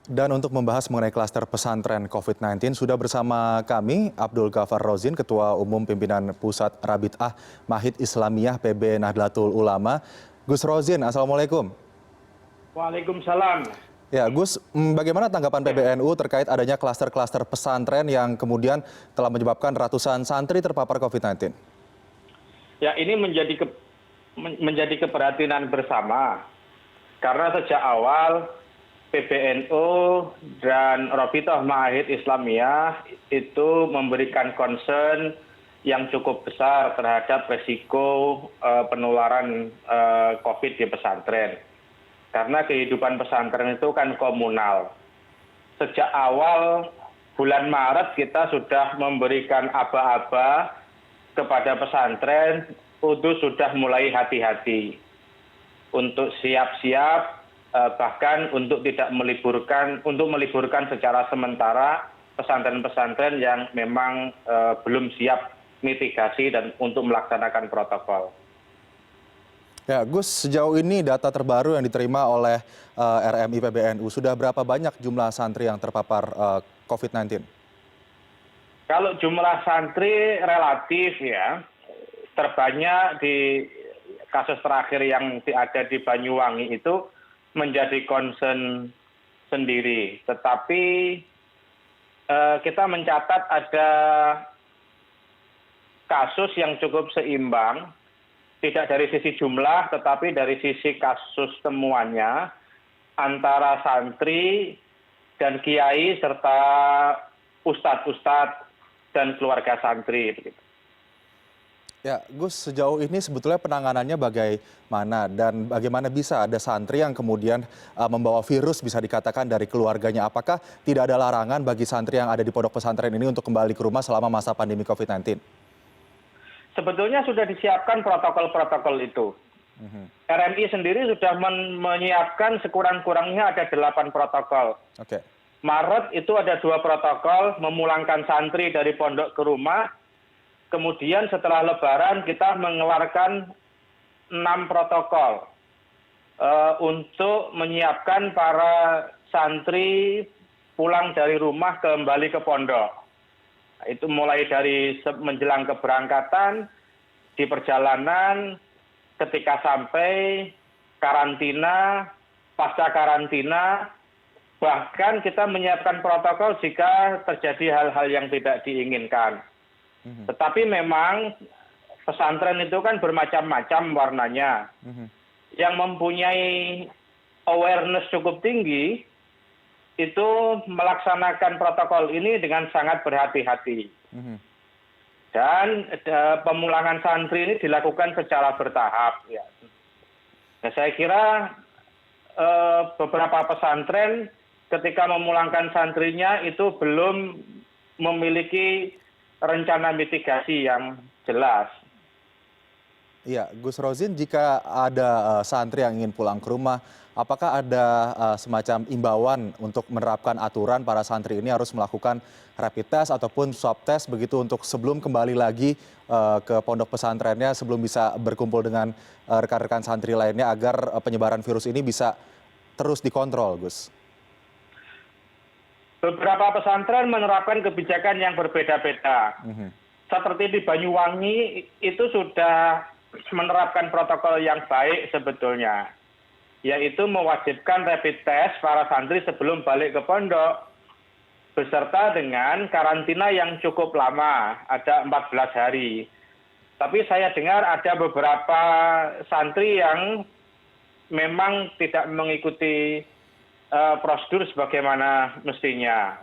Dan untuk membahas mengenai klaster pesantren COVID-19, sudah bersama kami Abdul Ghaffar Rozzin, Ketua Umum Pimpinan Pusat Rabitah Mahid Islamiyah PB Nahdlatul Ulama. Gus Rozzin, Assalamualaikum. Waalaikumsalam. Ya, Gus, bagaimana tanggapan PBNU terkait adanya klaster-klaster pesantren yang kemudian telah menyebabkan ratusan santri terpapar COVID-19? Ya, ini menjadi keprihatinan bersama. Karena sejak awal PBNU dan Rabithah Mahid Islamiyah itu memberikan concern yang cukup besar terhadap resiko penularan COVID di pesantren. Karena kehidupan pesantren itu kan komunal. Sejak awal bulan Maret kita sudah memberikan aba-aba kepada pesantren untuk sudah mulai hati-hati. Untuk siap-siap bahkan untuk tidak meliburkan secara sementara pesantren-pesantren yang memang belum siap mitigasi dan untuk melaksanakan protokol. Ya, Gus, sejauh ini data terbaru yang diterima oleh RMI PBNU, sudah berapa banyak jumlah santri yang terpapar COVID-19? Kalau jumlah santri relatif ya, terbanyak di kasus terakhir yang ada di Banyuwangi itu menjadi concern sendiri. Tetapi kita mencatat ada kasus yang cukup seimbang, tidak dari sisi jumlah tetapi dari sisi kasus temuannya antara santri dan kiai serta ustadz-ustadz dan keluarga santri. Ya, Gus, sejauh ini sebetulnya penanganannya bagaimana dan bagaimana bisa ada santri yang kemudian membawa virus bisa dikatakan dari keluarganya? Apakah tidak ada larangan bagi santri yang ada di pondok pesantren ini untuk kembali ke rumah selama masa pandemi COVID-19? Sebetulnya sudah disiapkan protokol-protokol itu. RMI sendiri sudah menyiapkan sekurang-kurangnya ada 8 protokol. Maret itu ada 2 protokol, memulangkan santri dari pondok ke rumah. Kemudian setelah Lebaran kita mengeluarkan 6 protokol untuk menyiapkan para santri pulang dari rumah kembali ke pondok. Itu mulai dari menjelang keberangkatan, di perjalanan, ketika sampai, karantina, pasca karantina, bahkan kita menyiapkan protokol jika terjadi hal-hal yang tidak diinginkan. Tetapi memang pesantren itu kan bermacam-macam warnanya. Yang mempunyai awareness cukup tinggi, itu melaksanakan protokol ini dengan sangat berhati-hati. Dan pemulangan santri ini dilakukan secara bertahap. Ya. Nah, saya kira beberapa pesantren ketika memulangkan santrinya itu belum memiliki rencana mitigasi yang jelas. Iya, Gus Rozzin, jika ada santri yang ingin pulang ke rumah, apakah ada semacam imbauan untuk menerapkan aturan para santri ini harus melakukan rapid test ataupun swab test begitu untuk sebelum kembali lagi ke pondok pesantrennya, sebelum bisa berkumpul dengan rekan-rekan santri lainnya agar penyebaran virus ini bisa terus dikontrol, Gus? Beberapa pesantren menerapkan kebijakan yang berbeda-beda. Seperti di Banyuwangi itu sudah menerapkan protokol yang baik sebetulnya, yaitu mewajibkan rapid test para santri sebelum balik ke pondok, beserta dengan karantina yang cukup lama, ada 14 hari. Tapi saya dengar ada beberapa santri yang memang tidak mengikuti prosedur sebagaimana mestinya.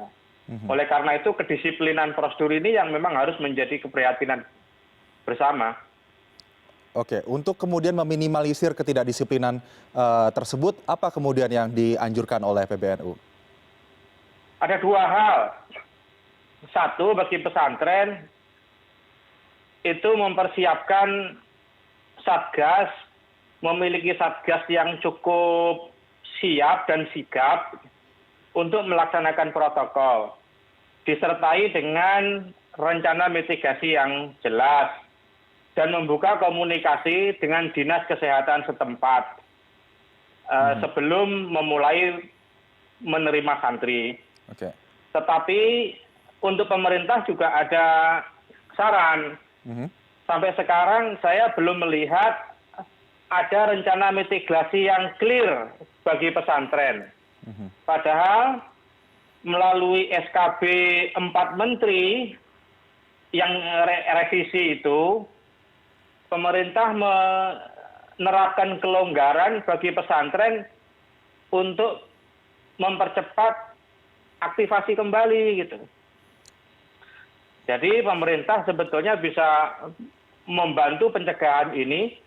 Oleh karena itu kedisiplinan prosedur ini yang memang harus menjadi keprihatinan bersama. Oke, untuk kemudian meminimalisir ketidakdisiplinan tersebut, apa kemudian yang dianjurkan oleh PBNU? Ada 2 hal. Satu, bagi pesantren itu mempersiapkan satgas, memiliki satgas yang cukup siap dan sigap untuk melaksanakan protokol, disertai dengan rencana mitigasi yang jelas, dan membuka komunikasi dengan dinas kesehatan setempat sebelum memulai menerima santri. Oke. Tetapi untuk pemerintah juga ada saran. Sampai sekarang saya belum melihat ada rencana mitigasi yang clear bagi pesantren. Padahal melalui SKB 4 Menteri yang revisi itu, pemerintah menerapkan kelonggaran bagi pesantren untuk mempercepat aktivasi kembali gitu. Jadi pemerintah sebetulnya bisa membantu pencegahan ini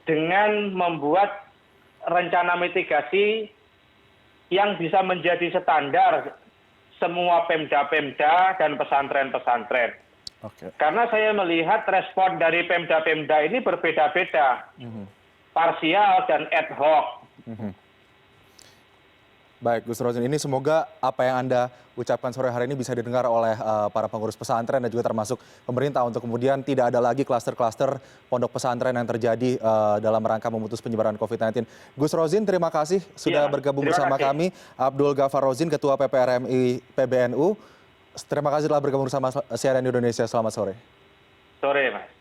dengan membuat rencana mitigasi yang bisa menjadi standar semua Pemda-Pemda dan pesantren-pesantren. Karena saya melihat respon dari Pemda-Pemda ini berbeda-beda, parsial dan ad hoc. Baik, Gus Rozin, ini semoga apa yang Anda ucapkan sore hari ini bisa didengar oleh para pengurus pesantren dan juga termasuk pemerintah untuk kemudian tidak ada lagi klaster-klaster pondok pesantren yang terjadi dalam rangka memutus penyebaran COVID-19. Gus Rozin, terima kasih sudah bergabung bersama kami. Abdul Ghaffar Rozin, Ketua PPRMI PBNU. Terima kasih telah bergabung bersama CNN Indonesia. Selamat sore. Sore, Mas.